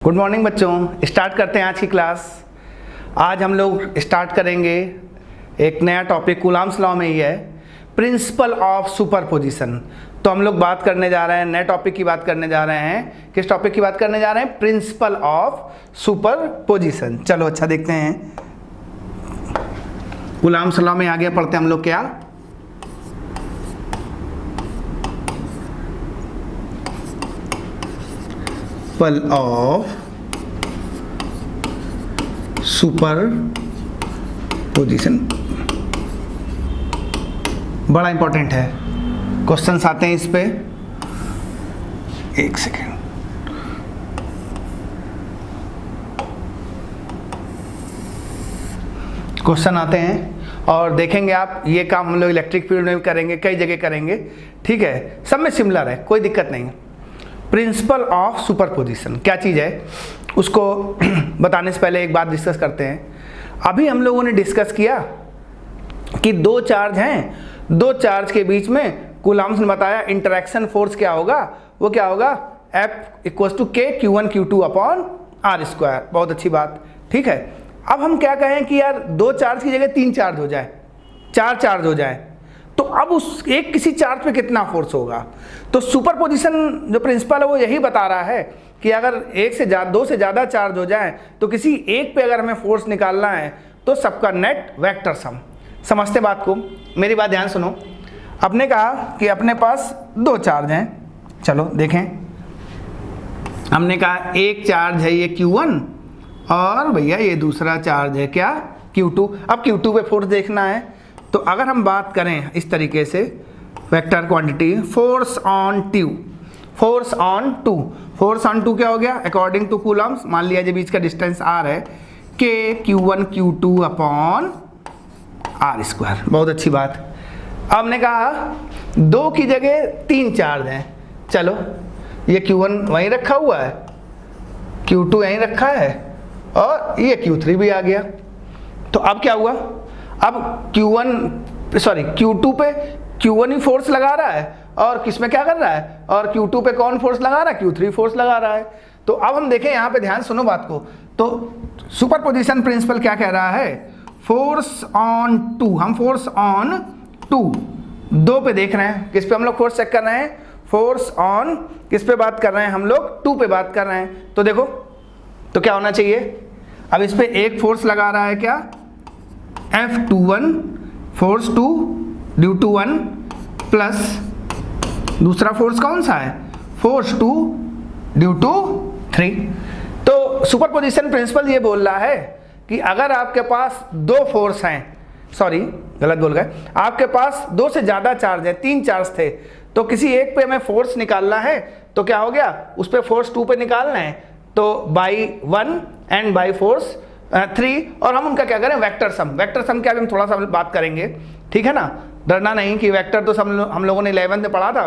Good morning बच्चों, start करते हैं आज की क्लास। आज हम लोग स्टार्ट करेंगे एक नया टॉपिक, कूलॉम्स लॉ में ही है, प्रिंसिपल ऑफ सुपरपोजिशन। तो हम लोग बात करने जा रहे हैं, नए टॉपिक की बात करने जा रहे हैं। किस टॉपिक की बात करने जा रहे हैं? Principle of superposition. चलो अच्छा देखते हैं, कूलॉम्स लॉ में आगे पढ़ते हैं हम लोग क्या। प्रिंसिपल ऑफ सुपरपोजिशन बड़ा इंपॉर्टेंट है, क्वेश्चंस आते हैं इस पे। एक सेकेंड, क्वेश्चन आते हैं और देखेंगे आप। ये काम हम लोग इलेक्ट्रिक फील्ड में भी करेंगे, कई जगह करेंगे, ठीक है। सब में सिमिलर है, कोई दिक्कत नहीं है। प्रिंसिपल ऑफ सुपरपोजिशन क्या चीज़ है, उसको बताने से पहले एक बात डिस्कस करते हैं। अभी हम लोगों ने डिस्कस किया कि दो चार्ज हैं, दो चार्ज के बीच में कूलॉम्स ने बताया इंटरेक्शन फोर्स क्या होगा, वो क्या होगा, F equals to K Q1 Q2 upon R square. बहुत अच्छी बात, ठीक है। अब हम क्या कहें कि यार दो चार्ज की जगह तीन चार्ज हो जाए, चार चार्ज हो जाए, तो अब उस एक किसी चार्ज पे कितना फोर्स होगा। तो सुपरपोजिशन जो प्रिंसिपल है वो यही बता रहा है कि अगर एक से दो से ज़्यादा चार्ज हो जाए तो किसी एक पे अगर हमें फोर्स निकालना है तो सबका नेट वेक्टर सम। समझते बात को, मेरी बात ध्यान सुनो। आपने कहा कि अपने पास दो चार्ज हैं, चलो देखें। हमने कहा एक चार्ज है ये Q1 और भैया ये दूसरा चार्ज है क्या, Q2। अब Q2 पे फोर्स देखना है, तो अगर हम बात करें इस तरीके से, vector quantity force on two, force on two, force on two क्या हो गया अकॉर्डिंग टू कूलॉम्स। मान लिया जो बीच का डिस्टेंस R है, K Q1 Q2 upon R square. बहुत अच्छी बात। अब हमने कहा दो की जगह तीन चार्ज हैं, चलो ये Q1 वहीं रखा हुआ है, Q2 यहीं रखा है और ये Q3 भी आ गया। तो अब क्या हुआ, अब Q2 पे Q1 ही फोर्स लगा रहा है और किस में क्या कर रहा है, और Q2 पे कौन फोर्स लगा रहा है, Q3 फोर्स लगा रहा है। तो अब हम देखें यहाँ पे, ध्यान सुनो बात को। तो सुपरपोजिशन प्रिंसिपल क्या कह रहा है, फोर्स ऑन टू, हम फोर्स ऑन टू दो पे देख रहे हैं, किस पे हम लोग फोर्स चेक कर रहे हैं, फोर्स ऑन किस पे बात कर रहे हैं हम लोग, टू पे बात कर रहे हैं। तो देखो तो क्या होना चाहिए, अब इस पे एक फोर्स लगा रहा है क्या, F21 force 2 due to 1 plus दूसरा फोर्स कौन सा है, फोर्स 2 ड्यू टू 3। तो सुपरपोजिशन प्रिंसिपल ये बोल रहा है कि अगर आपके पास दो फोर्स हैं, सॉरी गलत बोल गए, आपके पास दो से ज़्यादा चार्ज है, तीन चार्ज थे, तो किसी एक पे हमें फोर्स निकालना है, तो क्या हो गया, उस पे फोर्स 2 पे निकालना है, तो बाई 1 एंड बाई फोर्स 3, और हम उनका क्या करें, वेक्टर सम। वेक्टर सम क्या, हम थोड़ा सा बात करेंगे, ठीक है ना। डरना नहीं कि वेक्टर तो हम लोगों ने 11th में पढ़ा था,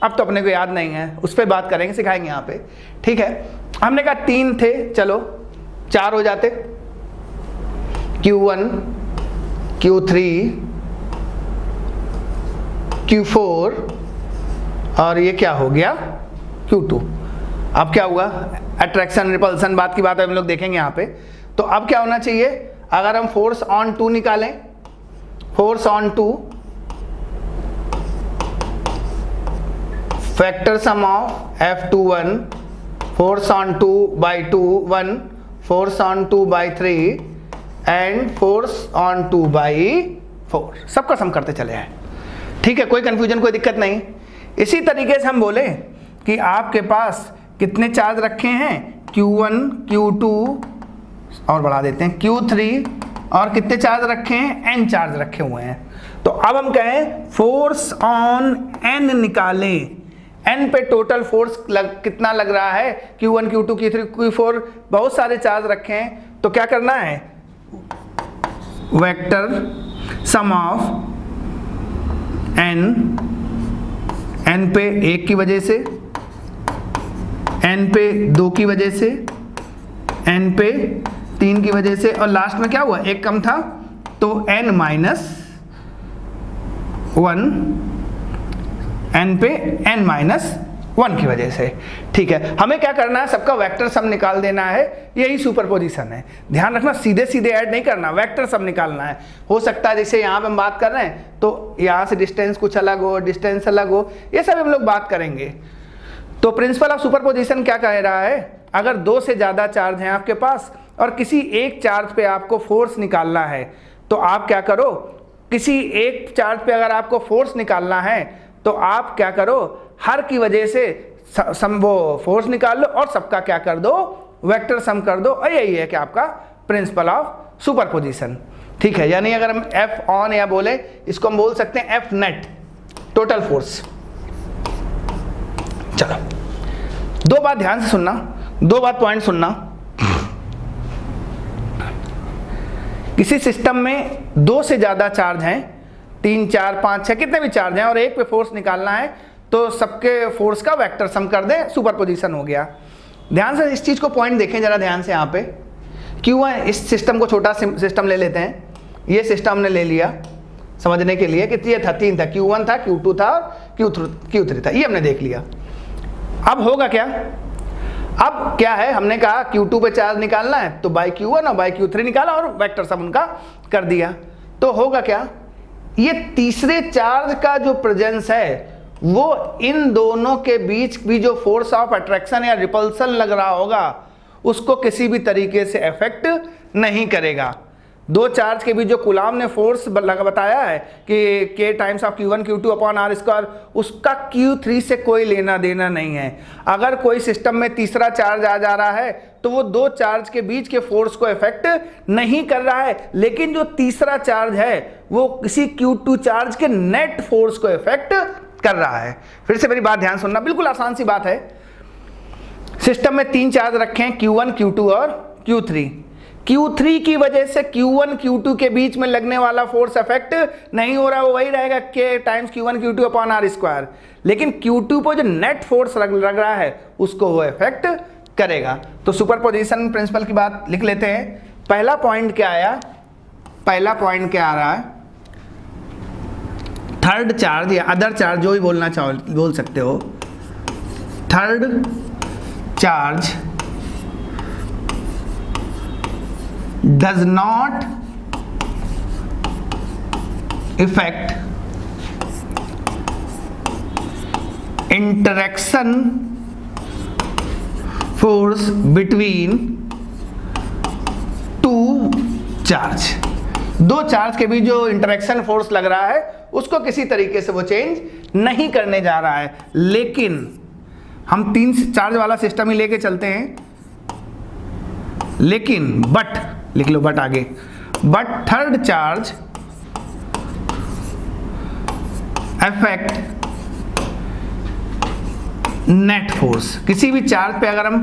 अब तो अपने को याद नहीं है, उस पर बात करेंगे, सिखाएंगे यहाँ पे, ठीक है। हमने कहा तीन थे, चलो चार हो जाते, Q1 Q3 Q4 और ये क्या हो गया Q2। अब क्या हुआ, अट्रैक्शन रिपल्सन बात की बात हम लोग देखेंगे यहाँ पे। तो अब क्या होना चाहिए, अगर हम फोर्स ऑन टू निकालें, force on two, factor sum of F21 force on two by 2 1, force on two by 3 and force on two by 4, सबका सम करते चले आए, ठीक है। कोई कंफ्यूजन, कोई दिक्कत नहीं। इसी तरीके से हम बोले कि आपके पास कितने चार्ज रखे हैं, Q1 Q2 और बढ़ा देते हैं Q3, और कितने चार्ज रखे हैं, N चार्ज रखे हुए हैं। तो अब हम कहें फोर्स ऑन N निकालें, N पे टोटल फोर्स कितना लग रहा है, Q1 Q2 Q3 Q4, बहुत सारे चार्ज रखे हैं, तो क्या करना है, वेक्टर सम ऑफ N पे एक की वजह से, N पे दो की वजह से, N पे तीन की वजह से, और लास्ट में क्या हुआ, एक कम था तो N माइनस 1, N पे N माइनस 1 की वजह से। ठीक है, हमें क्या करना है, सबका वेक्टर सम निकाल देना है, यही सुपरपोजिशन है। ध्यान रखना, सीधे सीधे ऐड नहीं करना, वेक्टर सम निकालना है। हो सकता है जैसे यहाँ पे हम बात कर रहे हैं तो यहाँ से डिस्टेंस कुछ अलग हो, डिस्टेंस अलग हो, ये सब हम लोग बात करेंगे। तो प्रिंसिपल ऑफ सुपरपोजिशन क्या कह रहा है, अगर 2 से ज़्यादा चार्ज हैं आपके पास और किसी एक चार्ज पे आपको फोर्स निकालना है, तो आप क्या करो, किसी एक चार्ज पे अगर आपको फोर्स निकालना है तो आप क्या करो, हर की वजह से सम वो फोर्स निकाल लो और सबका क्या कर दो, वेक्टर सम कर दो, और यही है कि आपका प्रिंसिपल ऑफ सुपरपोजिशन। ठीक है, यानी अगर हम एफ ऑन या बोले, इसको हम बोल सकते हैं एफ नेट, टोटल फोर्स। चलो, 2 बात ध्यान से सुनना, 2 बात पॉइंट सुनना। किसी सिस्टम में 2 से ज्यादा चार्ज हैं, 3, 4, 5, 6 कितने भी चार्ज हैं, और एक पे फोर्स निकालना है तो सबके फोर्स का वेक्टर सम कर दें, सुपरपोजिशन हो गया। ध्यान से इस चीज को पॉइंट देखें जरा ध्यान से। यहाँ पे Q1, इस सिस्टम को छोटा सिस्टम ले लेते हैं, ये सिस्टम हमने ले लिया समझने के लिए कि ये था 3 था, Q1 था, Q2 था और Q3 था, ये हमने देख लिया। अब होगा क्या, अब क्या है, हमने कहा Q2 पे चार्ज निकालना है तो बाई Q1 और बाई Q3 निकाला और वेक्टर सम उनका कर दिया। तो होगा क्या, ये तीसरे चार्ज का जो प्रेजेंस है वो इन दोनों के बीच भी जो फोर्स ऑफ अट्रैक्शन या रिपल्सन लग रहा होगा उसको किसी भी तरीके से अफेक्ट नहीं करेगा। 2 चार्ज के बीच जो कूलाम ने फोर्स बताया है कि K times of Q1 Q2 upon R square, उसका Q3 से कोई लेना देना नहीं है। अगर कोई सिस्टम में तीसरा चार्ज आ जा रहा है तो वो 2 चार्ज के बीच के फोर्स को इफेक्ट नहीं कर रहा है, लेकिन जो तीसरा चार्ज है वो किसी Q2 चार्ज के नेट फोर्स को इफेक्ट कर रहा है। फिर से मेरी बात ध्यान सुनना, बिल्कुल आसान सी बात है। सिस्टम में 3 चार्ज रखे हैं, Q1 Q2 और Q3। Q3 की वजह से Q1 Q2 के बीच में लगने वाला फोर्स इफेक्ट नहीं हो रहा, वो वही रहेगा K times Q1 Q2 upon R square. लेकिन Q2 पर जो नेट फोर्स लग रहा है उसको वो इफेक्ट करेगा। तो सुपरपोजिशन प्रिंसिपल की बात लिख लेते हैं। पहला पॉइंट क्या आया, पहला पॉइंट क्या आ रहा है, थर्ड चार्ज या अदर चार्ज जो भी बोलना चाहो बोल सकते हो, third charge does not affect interaction force between 2 charge. 2 charge के बीच जो इंटरेक्शन फोर्स लग रहा है उसको किसी तरीके से वो चेंज नहीं करने जा रहा है। लेकिन हम 3 चार्ज वाला सिस्टम ही लेके चलते हैं, लेकिन बट लिख लो, बट आगे, but third charge affect net force. किसी भी चार्ज पे अगर हम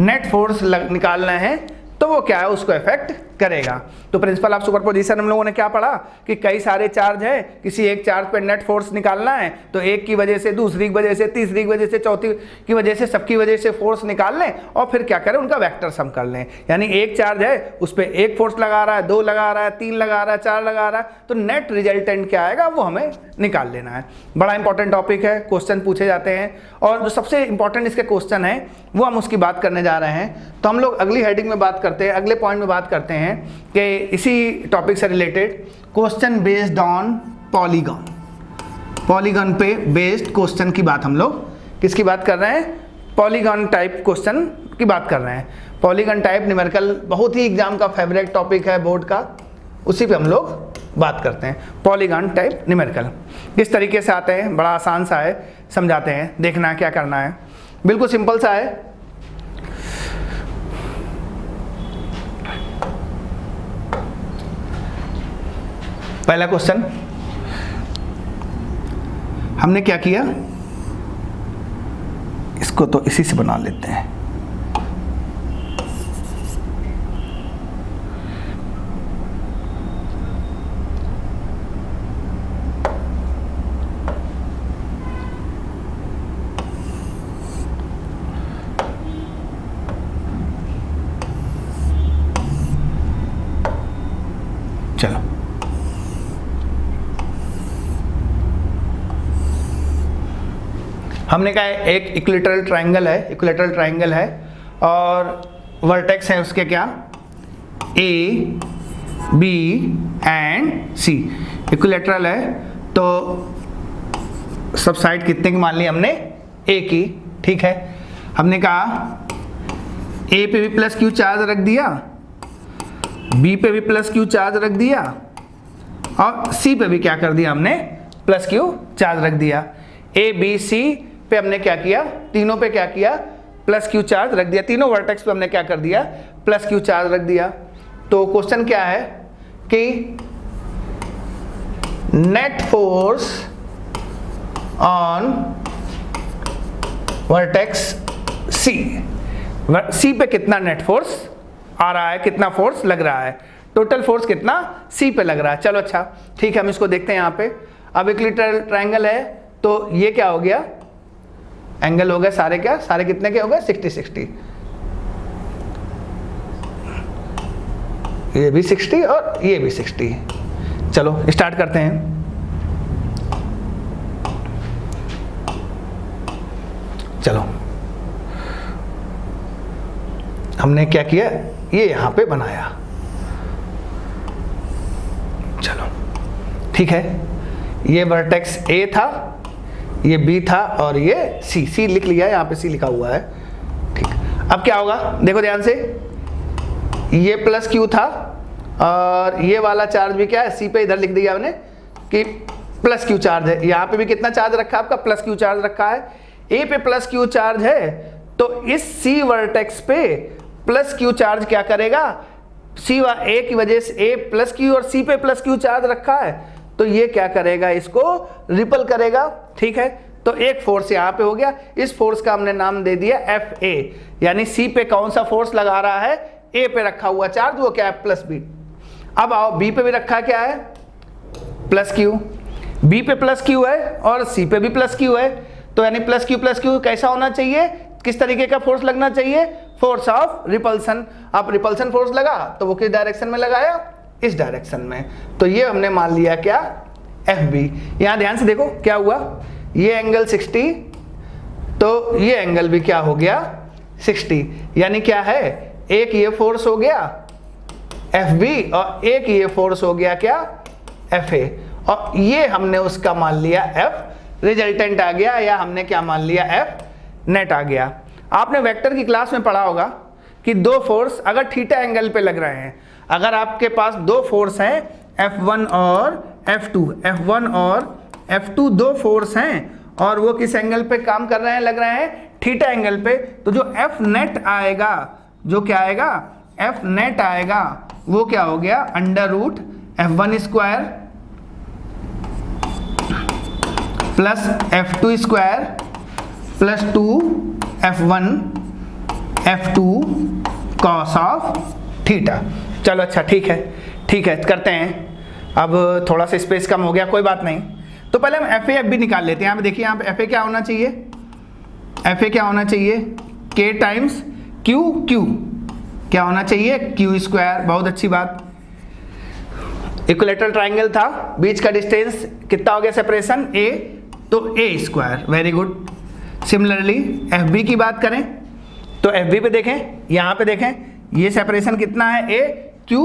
नेट फोर्स निकालना है तो वो क्या है, उसको इफेक्ट करेगा। तो प्रिंसिपल ऑफ सुपरपोजिशन हम लोगों ने क्या पढ़ा कि कई सारे चार्ज है, किसी एक चार्ज पे नेट फोर्स निकालना है तो एक की वजह से, दूसरी की वजह से, तीसरी की वजह से, चौथी की वजह से, सबकी वजह से फोर्स निकाल लें और फिर क्या करें, उनका वेक्टर सम कर लें। यानी एक चार्ज है उस पर एक फोर्स लगा रहा है, 2 लगा रहा है, 3 लगा रहा है, 4 लगा रहा है, तो नेट रिजल्टेंट क्या आएगा वो हमें निकाल लेना है। बड़ा इंपॉर्टेंट टॉपिक है, क्वेश्चन पूछे जाते हैं और जो सबसे इंपॉर्टेंट इसके क्वेश्चन है वो हम उसकी बात करने जा रहे हैं। तो हम लोग अगली हेडिंग में बात करते हैं, अगले पॉइंट में बात करते हैं कि इसी टॉपिक से related question based on polygon. Polygon पे बेस्ड क्वेश्चन की बात हम लोग किसकी बात कर रहे हैं, पॉलीगॉन टाइप क्वेश्चन की बात कर रहे हैं। पॉलीगॉन टाइप न्यूमेरिकल बहुत ही एग्जाम का फेवरेट टॉपिक है बोर्ड का, उसी पे हम लोग बात करते हैं। पॉलीगॉन टाइप न्यूमेरिकल किस तरीके से आते हैं, बड़ा आसान सा है, समझाते हैं, देखना क्या करना है, बिल्कुल सिंपल सा है। पहला क्वेश्चन हमने क्या किया, इसको तो इसी से बना लेते हैं। चलो हमने कहा एक इक्विलेटरल ट्राइंगल है और वर्टेक्स है उसके क्या, A B and C. Equilateral है तो सब साइड कितने की मान ली हमने, ए की, ठीक है। हमने कहा ए पे भी प्लस क्यू चार्ज रख दिया, बी पे भी प्लस क्यू चार्ज रख दिया और सी पे भी क्या कर दिया हमने, प्लस क्यू चार्ज रख दिया। ए बी सी पे हमने क्या किया, तीनों पे क्या किया, प्लस क्यू चार्ज रख दिया। तीनों वर्टेक्स पे हमने क्या कर दिया, प्लस क्यू चार्ज रख दिया। तो क्वेश्चन क्या है कि नेट फोर्स ऑन वर्टेक्स सी पे कितना नेट फोर्स आ रहा है, कितना फोर्स लग रहा है, टोटल फोर्स कितना सी पे लग रहा है। चलो अच्छा ठीक है, हम इसको देखते हैं यहाँ पे। अब इक्विलेटरल ट्रायंगल है तो ये क्या हो गया, एंगल हो गए सारे, क्या सारे कितने के हो गए, 60-60, ये भी 60 और ये भी 60। चलो स्टार्ट करते हैं। चलो हमने क्या किया, ये यहां पे बनाया। चलो ठीक है, ये वर्टेक्स ए था, ये बी था और ये सी लिख लिया, यहाँ पे सी लिखा हुआ है, ठीक। अब क्या होगा, देखो ध्यान से, ये प्लस क्यू था और ये वाला चार्ज भी क्या है, सी पे इधर लिख दिया हमने कि प्लस क्यू चार्ज है। यहाँ पे भी कितना चार्ज रखा है आपका, प्लस क्यू चार्ज रखा है। ए पे प्लस क्यू चार्ज है तो इस सी वर्टेक्स पे प्लस क्यू चार्ज क्या करेगा, सी व ए की वजह से ए प्लस क्यू और सी पे प्लस क्यू चार्ज रखा है तो ये क्या करेगा, इसको रिपल करेगा, ठीक है। तो एक फोर्स यहाँ पे हो गया, इस फोर्स का हमने नाम दे दिया एफ ए, यानी सी पे कौन सा फोर्स लगा रहा है, ए पे रखा हुआ चार्ज, वो क्या है, प्लस बी। अब आओ बी पे भी रखा क्या है, प्लस क्यू, बी पे प्लस क्यू है और सी पे भी प्लस क्यू है, तो यानी प्लस क्यू कैसा होना चाहिए, किस तरीके का फोर्स लगना चाहिए, फोर्स ऑफ रिपल्सन। आप रिपल्सन फोर्स लगा तो वो किस डायरेक्शन में लगाया, इस डायरेक्शन में, तो ये हमने मान लिया क्या, एफ बी। यहां ध्यान से देखो क्या हुआ, ये एंगल 60 तो ये एंगल भी क्या हो गया 60, यानी क्या है, एक ये फोर्स हो गया एफ बी और एक ये फोर्स हो गया क्या, एफ ए, और ये हमने उसका मान लिया एफ रिजल्टेंट आ गया, या हमने क्या मान लिया, एफ नेट आ गया। आपने वेक्टर की क्लास में पढ़ा होगा कि दो फोर्स अगर थीटा एंगल पे लग रहे हैं, अगर आपके पास दो फोर्स हैं F1 और F2, F1 और F2 दो फोर्स हैं और वो किस एंगल पे काम कर रहे हैं, लग रहे हैं थीटा एंगल पे, तो जो F नेट आएगा, जो क्या आएगा, F नेट आएगा, वो क्या हो गया, under root F1 square plus F2 square plus 2 F1 F2 cos of theta. चलो अच्छा ठीक है करते हैं। अब थोड़ा सा स्पेस कम हो गया, कोई बात नहीं। तो पहले हम एफ ए एफ बी निकाल लेते हैं। यहाँ पे देखिए, यहाँ पे एफ ए क्या होना चाहिए, एफ ए क्या होना चाहिए, के टाइम्स क्यू, क्यू क्या होना चाहिए, क्यू स्क्वायर। बहुत अच्छी बात। इक्विलेटरल ट्राइंगल था, बीच का डिस्टेंस कितना हो गया सेपरेशन, ए, तो A square, very good. Similarly F B की बात करें तो एफ बी पे देखें, यहाँ पे देखें, ये सेपरेशन कितना है, ए क्यू,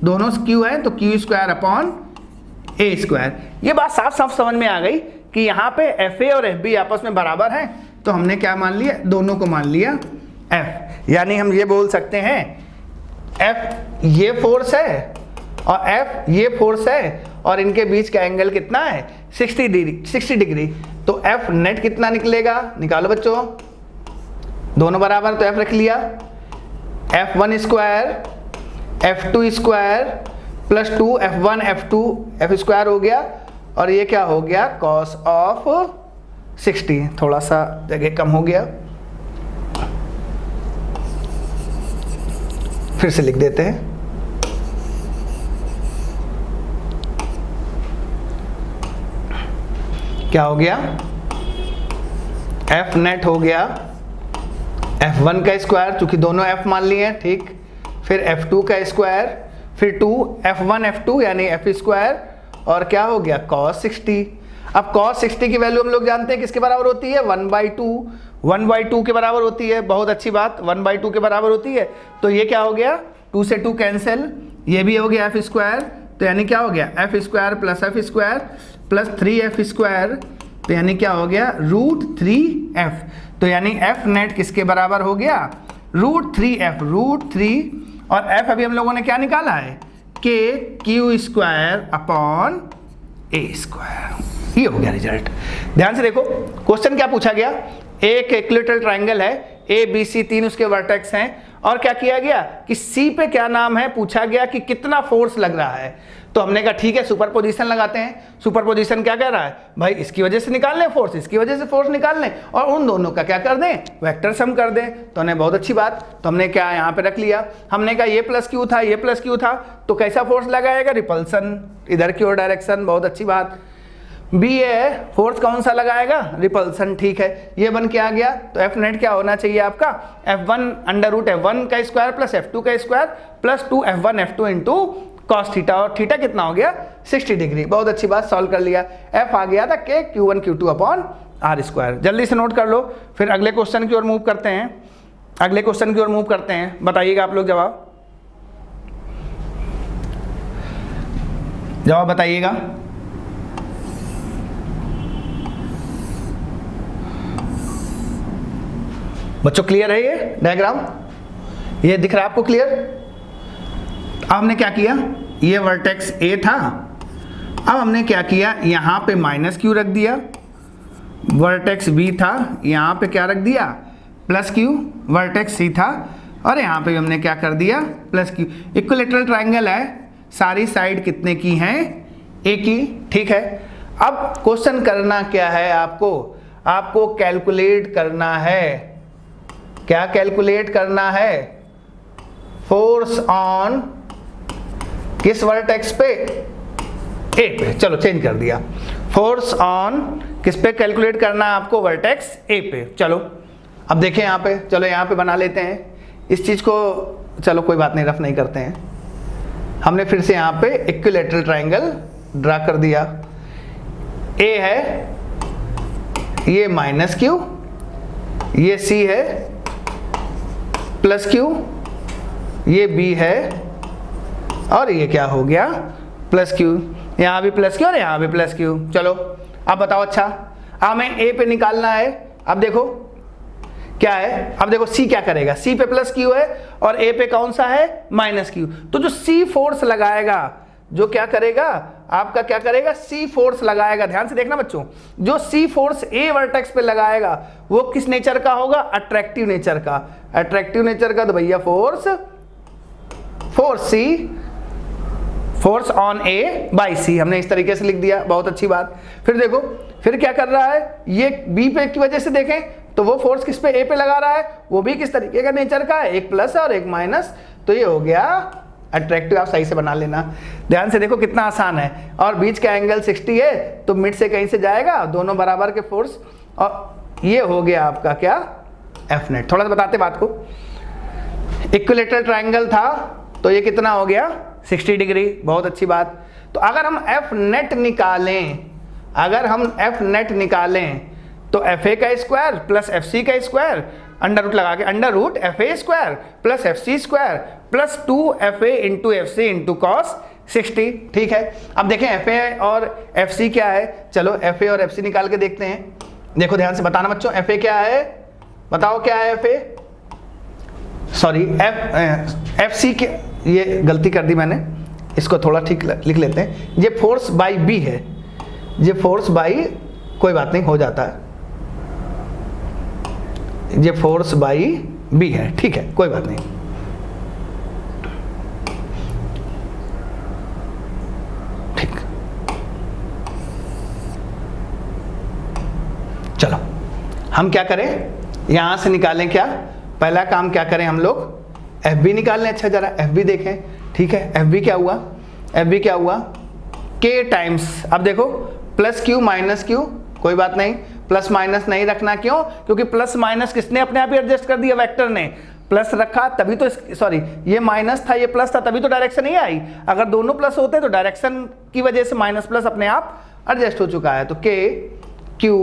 दोनों क्यू है तो क्यू स्क्वायर अपॉन ए स्क्वायर। ये बात साफ साफ समझ में आ गई कि यहाँ पे एफ ए और एफ बी आपस में बराबर हैं, तो हमने क्या मान लिया, दोनों को मान लिया एफ। यानी हम ये बोल सकते हैं एफ ये फोर्स है और एफ ये फोर्स है और इनके बीच का एंगल कितना है, 60 डिग्री। तो एफ नेट कितना निकलेगा, निकालो बच्चों, दोनों बराबर तो एफ रख लिया, F1 square F2 square plus 2 F1 F2 F square हो गया, और ये क्या हो गया, कॉस ऑफ 60। थोड़ा सा जगह कम हो गया, फिर से लिख देते हैं। क्या हो गया, F नेट हो गया F1 का स्क्वायर, चूंकि दोनों F मान लिए हैं, ठीक, फिर F2 का स्क्वायर, फिर 2 F1 F2 यानी F स्क्वायर, और क्या हो गया, cos 60। अब cos 60 की वैल्यू हम लोग जानते हैं किसके बराबर होती है, 1/2, 1/2 के बराबर होती है। बहुत अच्छी बात, 1/2 के बराबर होती है। तो ये क्या हो गया, 2 से 2 कैंसिल, ये भी हो गया f स्क्वायर, तो यानी क्या हो गया f square plus f square plus 3f square, तो यानी क्या हो गया √3f। तो यानी f नेट किसके बराबर हो गया, √3f, √3, और f अभी हम लोगों ने क्या निकाला है, KQ square upon a square. ये हो गया रिजल्ट। ध्यान से देखो क्वेश्चन क्या पूछा गया, एक इक्विलैटरल ट्रायंगल है, ABC 3 उसके वर्टेक्स हैं, और क्या किया गया कि C पे क्या नाम है, पूछा गया कि कितना फोर्स लग रहा है। तो हमने कहा ठीक है सुपरपोजिशन लगाते हैं। सुपरपोजिशन क्या कह रहा है भाई, इसकी वजह से निकाल लें फोर्स, इसकी वजह से फोर्स निकाल लें, और उन दोनों का क्या कर दें, वेक्टर सम कर दें। तो हमने बहुत अच्छी बात, तो हमने क्या यहाँ पे रख लिया, हमने कहा ये प्लस क्यू था, ये प्लस क्यू था, तो कैसा फोर्स लगाएगा, रिपल्सन, इधर की ओर डायरेक्शन। बहुत अच्छी बात। बी है फोर्स कौन सा लगाएगा, रिपल्सन, ठीक है। ये बन के आ गया, तो एफ नेट क्या होना चाहिए आपका, F1 √F1 का स्क्वायर प्लस F2 का square plus 2F1 F2 into cos theta, और थीटा कितना हो गया 60 डिग्री। बहुत अच्छी बात, सॉल्व कर लिया। एफ आ गया था के Q1 Q2 upon R square. जल्दी से नोट कर लो, फिर अगले क्वेश्चन की ओर मूव करते हैं, अगले क्वेश्चन की ओर मूव करते हैं। बताइएगा आप लोग जवाब बताइएगा। बच्चों क्लियर है ये डायग्राम, ये दिख रहा है आपको क्लियर। अब हमने क्या किया, ये वर्टेक्स A था, अब हमने क्या किया, यहाँ पे माइनस क्यू रख दिया, वर्टेक्स B था, यहाँ पे क्या रख दिया प्लस क्यू, वर्टेक्स C था, और यहाँ पे हमने क्या कर दिया प्लस क्यू। इक्विलैटरल ट्रायंगल है, सारी साइड कितने की हैं, A की, ठीक है। अब क्वेश्चन करना क्या है आपको कैलकुलेट करना है, क्या कैलकुलेट करना है, फोर्स ऑन किस वर्टेक्स पे, ए पे। चलो चेंज कर दिया, फोर्स ऑन किस पे कैलकुलेट करना है आपको, वर्टेक्स ए पे। चलो अब देखें यहाँ पे, चलो यहाँ पे बना लेते हैं इस चीज को। चलो कोई बात नहीं, रफ नहीं करते हैं, हमने फिर से यहाँ पे इक्विलैटरल ट्रायंगल ड्रा कर दिया। ए है, ये माइनस क्यू, ये सी है प्लस क्यू, ये बी है, और ये क्या हो गया प्लस क्यू, यहाँ भी प्लस क्यू और यहाँ भी प्लस क्यू। चलो अब बताओ, अच्छा अब हमें ए पे निकालना है। अब देखो क्या है, अब देखो सी क्या करेगा, सी पे प्लस क्यू है और ए पे कौन सा है माइनस क्यू। तो जो सी फोर्स लगाएगा, जो क्या करेगा आपका, क्या करेगा सी फोर्स लगाएगा। ध्यान से देखना बच्चों, जो सी फोर्स ए वर्टेक्स पे लगाएगा वो किस नेचर का होगा, अट्रैक्टिव नेचर का। अट्रैक्टिव नेचर का तो भैया फोर्स ऑन ए बाई सी, हमने इस तरीके से लिख दिया। बहुत अच्छी बात। फिर देखो फिर क्या कर रहा है, ये बी पे की वजह से देखें तो वो फोर्स किस पे, ए पे लगा रहा है, वो भी किस तरीके का नेचर का है, एक प्लस और एक माइनस। तो ये हो गया अट्रैक्टिव, आप सही से बना लेना। ध्यान से देखो कितना आसान है, और बीच का एंगल 60 है तो मिड से कहीं से जाएगा, दोनों बराबर के फोर्स, और ये हो गया आपका क्या एफ नेट। थोड़ा सा बताते बात को, इक्विलैटरल ट्रायंगल था तो ये कितना हो गया 60 डिग्री। बहुत अच्छी बात। तो अगर हम एफ नेट निकालें, अगर हम एफ नेट निकालें तो एफ ए का स्क्वायर प्लस एफ सी का स्क्वायर अंडर रूट लगा के, under root F A square plus F C square plus 2 FA into F C into cos 60। ठीक है, अब देखें एफ ए और एफ सी क्या है, चलो एफ ए और एफ सी निकाल के देखते हैं। देखो ध्यान से बताना बच्चों, एफ ए क्या है, बताओ क्या है F A, sorry F C के, ये गलती कर दी मैंने, इसको थोड़ा ठीक लिख लेते हैं। ये फोर्स बाई बी है, ये फोर्स बाई, कोई बात नहीं हो जाता है, ये फोर्स बाई बी है, ठीक है कोई बात नहीं। ठीक, चलो हम क्या करें, यहां से निकालें, क्या पहला काम क्या करें हम लोग, एफ बी निकाल लें। अच्छा जरा एफ बी देखें, ठीक है एफ बी क्या हुआ, एफ बी क्या हुआ के टाइम्स, अब देखो प्लस क्यू माइनस क्यू, कोई बात नहीं, प्लस माइनस नहीं रखना, क्यों, क्योंकि प्लस माइनस किसने अपने आप ही एडजस्ट कर दिया, वेक्टर ने प्लस रखा तभी तो, सॉरी ये माइनस था ये प्लस था तभी तो डायरेक्शन नहीं आई। अगर दोनों प्लस होते तो डायरेक्शन की वजह से माइनस प्लस अपने आप एडजस्ट हो चुका है। तो के क्यू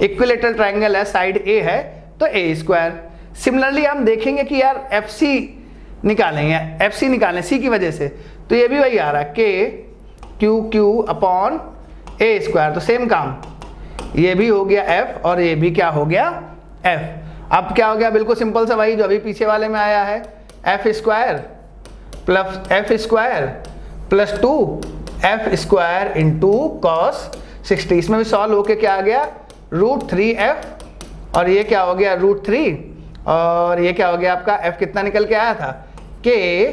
इक्विलेटरल ट्राइंगल है, साइड ए है तो ए स्क्वायर। सिमिलरली हम देखेंगे कि यार एफ सी निकालेंगे, एफ सी निकालें सी की वजह से, तो ये भी वही आ रहा है के क्यू क्यू अपॉन ए स्क्वायर। तो सेम काम, ये भी हो गया एफ और ये भी क्या हो गया एफ। अब क्या हो गया, बिल्कुल सिंपल सा वही जो अभी पीछे वाले में आया है, F square plus F square plus 2 F square into cos 60। इसमें भी सॉल्व होके क्या आ गया, √3f और ये क्या हो गया √3 और ये क्या हो गया आपका f कितना निकल के आया था, के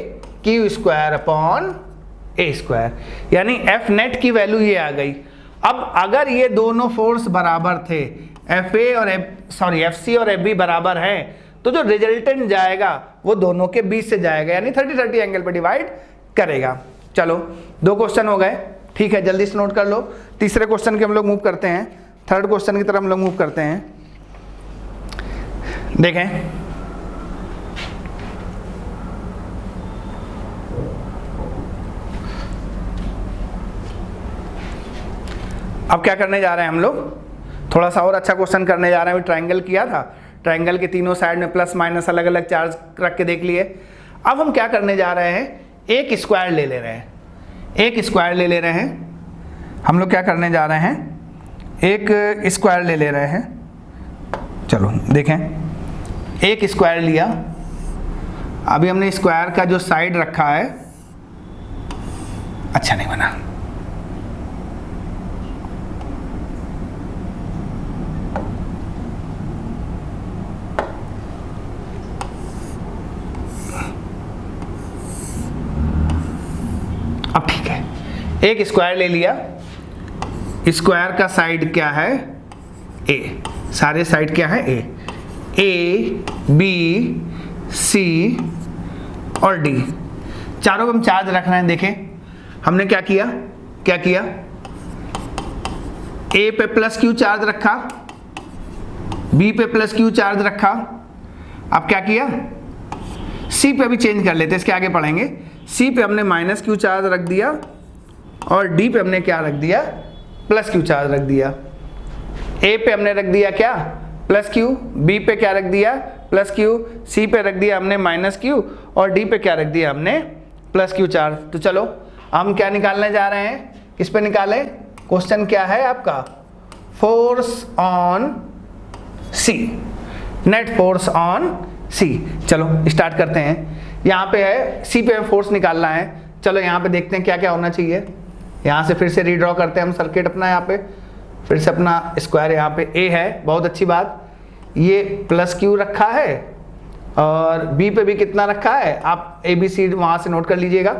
क्यू स्क्वायर अपॉन ए स्क्वायर, यानी f नेट की वैल्यू ये आ गई। अब अगर ये दोनों फोर्स बराबर थे, एफ सी और एफ बी बराबर हैं, तो जो रिजल्टेंट जाएगा वो दोनों के बीच से जाएगा, यानी 30-30 एंगल पे डिवाइड करेगा। चलो 2 क्वेश्चन हो गए, ठीक है, जल्दी से नोट कर लो। तीसरे क्वेश्चन के हम लोग मूव करते हैं, थर्ड क्वेश्चन की तरफ हम लोग मूव करते हैं। देखें, अब क्या करने जा रहे हैं हम लोग, थोड़ा सा और अच्छा क्वेश्चन करने जा रहे हैं। ट्राइंगल किया था, ट्राइंगल के तीनों साइड में प्लस माइनस अलग अलग चार्ज रख के देख लिए। अब हम क्या करने जा रहे हैं, एक स्क्वायर ले ले रहे हैं, एक स्क्वायर ले ले रहे हैं। हम लोग क्या करने जा रहे हैं, एक स्क्वायर ले ले रहे हैं। चलो देखें, एक स्क्वायर लिया, अभी हमने स्क्वायर का जो साइड रखा है अच्छा नहीं बना, अब ठीक है। एक स्क्वायर ले लिया, स्क्वायर का साइड क्या है ए, सारे साइड क्या है ए बी सी और डी, चारों को हम चार्ज रख रहे हैं। देखें हमने क्या किया, ए पे प्लस क्यू चार्ज रखा, बी पे प्लस क्यू चार्ज रखा। अब क्या किया, सी पे भी चेंज कर लेते हैं, इसके आगे पढ़ेंगे। सी पे हमने माइनस क्यू चार्ज रख दिया और डी पे हमने क्या रख दिया, प्लस क्यू चार्ज रख दिया। ए पे हमने रख दिया क्या, प्लस क्यू, बी पे क्या रख दिया, प्लस क्यू, सी पे रख दिया हमने माइनस क्यू और डी पे क्या रख दिया हमने, प्लस क्यू चार्ज। तो चलो हम क्या निकालने जा रहे हैं, किस पे निकालें, क्वेश्चन क्या है आपका, force on C, net force on C. चलो स्टार्ट करते हैं। यहाँ पे है सी पे फोर्स निकालना है। चलो यहाँ पे देखते हैं क्या क्या होना चाहिए। यहाँ से फिर से रीड्रॉ करते हैं हम सर्किट अपना, यहाँ पे फिर से अपना स्क्वायर यहाँ पे ए है, बहुत अच्छी बात। ये प्लस क्यू रखा है और बी पे भी कितना रखा है, आप ए बी सी वहाँ से नोट कर लीजिएगा।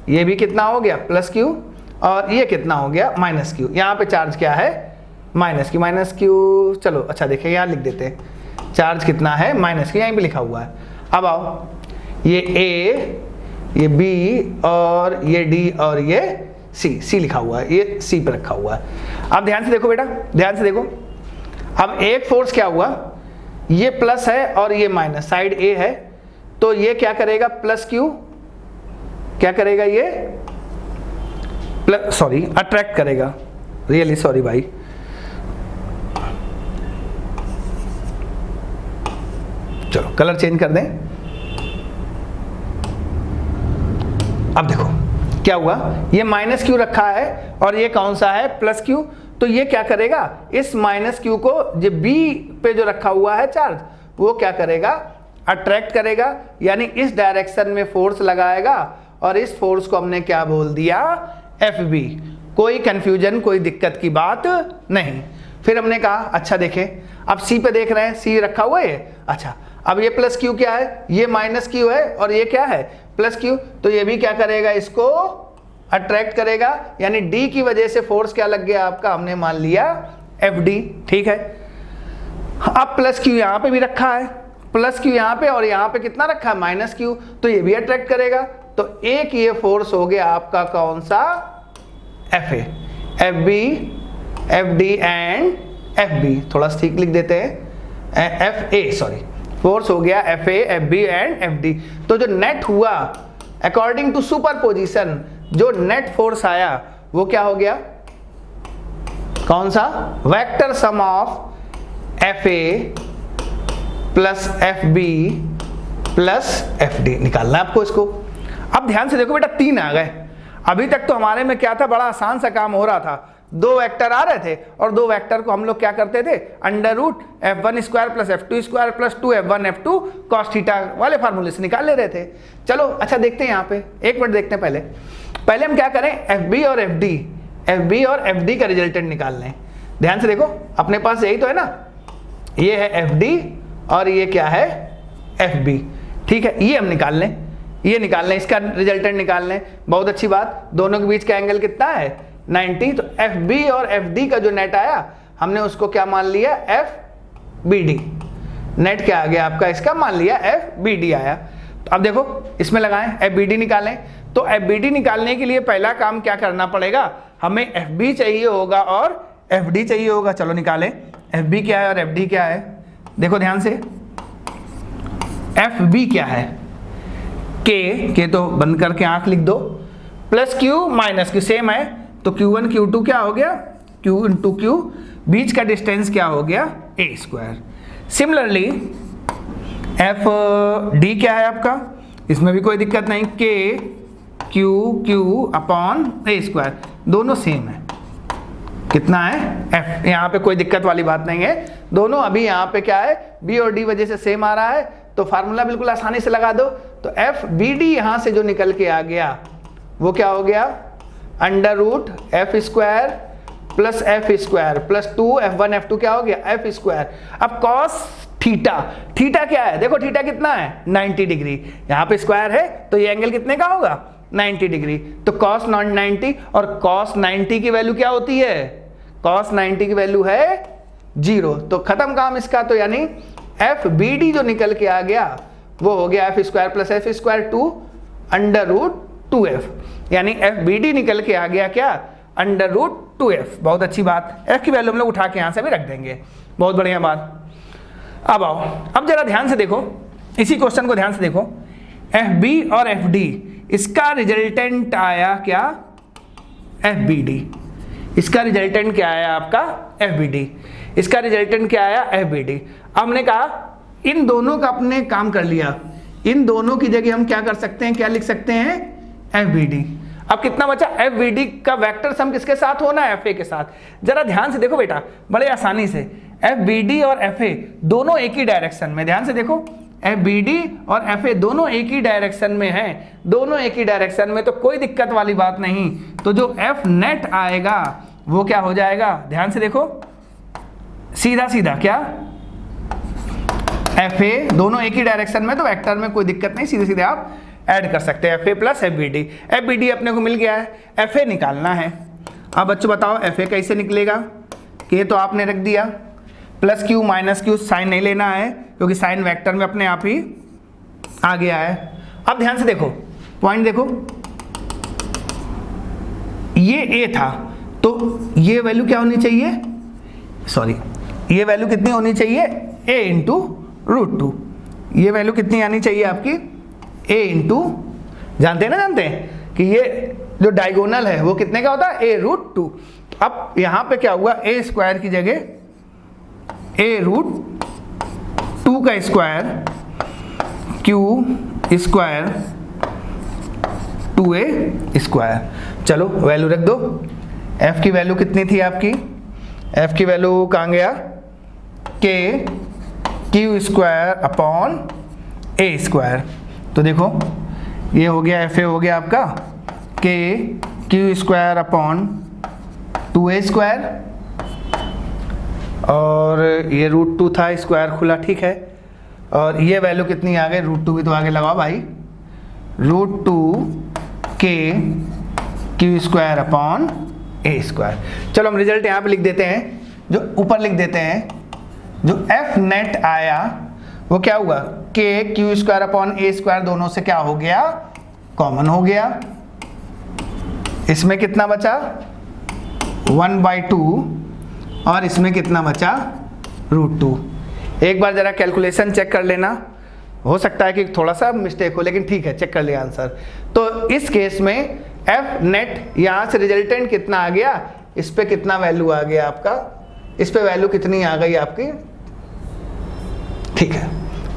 ये भी कितना हो गया प्लस क्यू और ये कितना हो गया माइनस क्यू। यहाँ पे चार्ज क्या है माइनस क्यू। चलो अच्छा देखें, यहाँ लिख देते हैं चार्ज कितना है माइनस क्यू, यहीं पे लिखा हुआ है। अब आओ, ये ए, ये बी और ये डी और ये सी लिखा हुआ है, ये सी पे रखा हुआ है। अब ध्यान से देखो बेटा, ध्यान से देखो। अब एक फोर्स क्या हुआ, ये प्लस है और ये माइनस, साइड ए है, तो ये क्या करेगा, प्लस क्यू क्या करेगा, ये प्लस अट्रैक्ट करेगा, रियली सॉरी भाई। चलो कलर चेंज कर दें। अब देखो क्या हुआ, ये माइनस क्यू रखा है और ये कौन सा है प्लस क्यू, तो ये क्या करेगा, इस माइनस क्यू को जो बी पे जो रखा हुआ है चार्ज, वो क्या करेगा, अट्रैक्ट करेगा, यानी इस डायरेक्शन में फोर्स लगाएगा और इस फोर्स को हमने क्या बोल दिया, एफ बी। कोई कंफ्यूजन, कोई दिक्कत की बात नहीं। फिर हमने कहा अच्छा देखें, अब सी पे देख रहे हैं, सी रखा हुआ है, अच्छा अब ये प्लस क्यू क्या है, ये माइनस क्यू है और ये क्या है प्लस क्यू, तो ये भी क्या करेगा, इसको अट्रैक्ट करेगा, यानी डी की वजह से फोर्स क्या लग गया आपका, हमने मान लिया एफ डी। ठीक है, अब प्लस क्यू यहाँ पे भी रखा है, प्लस क्यू यहाँ पे और यहाँ पे कितना रखा है माइनस क्यू, तो ये भी अट्रैक्ट करेगा। तो एक ये फोर्स हो गया आपका कौन सा, F A, F B, F D and F B. थोड़ा ठीक लिख देते हैं, एफ ए सॉरी, फोर्स हो गया F A, F B and F D. तो जो नेट हुआ अकॉर्डिंग टू सुपरपोजिशन, जो नेट फोर्स आया वो क्या हो गया, कौन सा? Vector sum of F A plus F B plus F D निकालना है आपको इसको। अब ध्यान से देखो बेटा, 3 आ गए। अभी तक तो हमारे में क्या था, बड़ा आसान सा काम हो रहा था, 2 वेक्टर आ रहे थे और 2 वेक्टर को हम लोग क्या करते थे, under root f1 square plus f2 square plus 2f1 f2 cos theta वाले फार्मूले से निकाल ले रहे थे। चलो अच्छा देखते हैं यहाँ पे, एक मिनट देखते हैं। पहले हम क्या करें, fb और fd का रिजल्टेंट निकाल लें। ध्यान से देखो, अपने पास यही तो है ना, ये है fd और ये क्या है fb, ठीक है, ये हम निकाल लें, ये निकाल लें, इसका रिजल्टेंट निकाल लें। बहुत अच्छी बात, दोनों के बीच का एंगल कितना है 90। तो FB और FD का जो नेट आया हमने उसको क्या मान लिया, FBD। नेट क्या आ गया आपका, इसका मान लिया FBD आया। तो अब देखो इसमें लगाएं, FBD निकालें। तो FBD निकालने के लिए पहला काम क्या करना पड़ेगा, हमें FB चाहिए होगा और FD चाहिए होगा। चलो निकालें, FB क्या है और FD क्या है। देखो ध्यान से, FB क्या है, के तो बंद करके आंख लिख दो, plus Q minus Q same है, तो Q1 Q2 क्या हो गया, Q इंटू Q, बीच का डिस्टेंस क्या हो गया a स्क्वायर। सिमिलरली FD क्या है आपका, इसमें भी कोई दिक्कत नहीं, K Q upon a square, दोनों सेम है। कितना है F, यहाँ पे कोई दिक्कत वाली बात नहीं है, दोनों अभी यहाँ पे क्या है B और D वजह से सेम आ रहा है, तो फार्मूला बिल्कुल आसानी से लगा दो। तो FBD यहाँ से जो निकल के आ गया वो क्या हो गया, under root F square plus F square plus 2f1 f2 क्या हो गया एफ स्क्वायर। अब कॉस थीटा, थीटा क्या है, देखो थीटा कितना है 90 डिग्री, यहाँ पे स्क्वायर है तो ये एंगल कितने का होगा 90 डिग्री। तो कॉस 90 और कॉस 90 की वैल्यू क्या होती है, कॉस 90 की वैल्यू है 0। तो खत्म काम इसका। तो यानी FBD जो निकल के आ गया वो हो गया F square plus F square 2 under root 2f, यानी FBD निकल के आ गया क्या अंडर रूट 2f। बहुत अच्छी बात, f की वैल्यू हम लोग उठा के यहाँ से भी रख देंगे, बहुत बढ़िया बात। अब आओ, अब जरा ध्यान से देखो, इसी क्वेश्चन को ध्यान से देखो, FB और FD इसका रिजल्टेंट आया क्या FBD, इसका रिजल्टेंट क्या आया आपका FBD, इसका रिजल्टेंट क्या आया FBD। हमने कहा इन दोनों का अपने काम कर लिया, इन दोनों की जगह हम क्या कर सकते हैं, क्या लिख सकते हैं FBD। अब कितना बचा, FBD का वेक्टर सम किसके साथ होना है, FA के साथ। जरा ध्यान से देखो बेटा, बड़े आसानी से FBD और FA दोनों एक ही डायरेक्शन में, ध्यान से देखो FBD और FA दोनों एक ही डायरेक्शन में हैं, दोनों एक ही डायरेक्शन में, तो कोई दिक्कत वाली बात नहीं। तो जो F नेट आएगा वो क्या हो जाएगा, ध्यान से देखो, सीधा सीधा क्या FA दोनों एक ही डायरेक्शन में, तो वेक्टर में कोई दिक्कत नहीं, सीधे सीधे आप ऐड कर सकते हैं FA प्लस FBD। FBD अपने को मिल गया है, FA निकालना है। अब बच्चों बताओ FA कैसे निकलेगा, K तो आपने रख दिया, plus Q minus Q, sign नहीं लेना है क्योंकि साइन वेक्टर में अपने आप ही आ गया है। अब ध्यान से देखो, पॉइंट देखो, ये A था तो ये वैल्यू क्या होनी चाहिए, सॉरी ये वैल्यू कितनी होनी चाहिए A इंटू रूट 2, ये वैल्यू कितनी आनी चाहिए आपकी A इंटू, जानते हैं ना, जानते हैं कि ये जो डायगोनल है वो कितने का होता है A रूट 2। अब यहाँ पे क्या हुआ, A स्क्वायर की जगह A रूट 2 का square Q square 2A square. चलो वैल्यू रख दो, F की वैल्यू कितनी थी आपकी, F की वैल्यू कहाँ गया, K Q square upon A square. तो देखो ये हो गया FA हो गया आपका K Q square upon 2A square, और ये रूट 2 था, स्क्वायर खुला, ठीक है, और ये वैल्यू कितनी आ गई, रूट 2 भी तो आगे लगाओ भाई, root 2 K Q square upon A square. चलो हम रिजल्ट यहाँ पे लिख देते हैं, जो ऊपर लिख देते हैं, जो F नेट आया वो क्या हुआ, K Q square upon A square दोनों से क्या हो गया, कॉमन हो गया। इसमें कितना बचा 1/2 और इसमें कितना बचा रूट 2। एक बार जरा कैलकुलेशन चेक कर लेना, हो सकता है कि थोड़ा सा मिस्टेक हो, लेकिन ठीक है चेक कर लिया आंसर। तो इस केस में F नेट यहाँ से रिजल्टेंट कितना आ गया, इस पे कितना वैल्यू आ गया आपका, इस पे वैल्यू कितनी आ गई आपकी, ठीक है,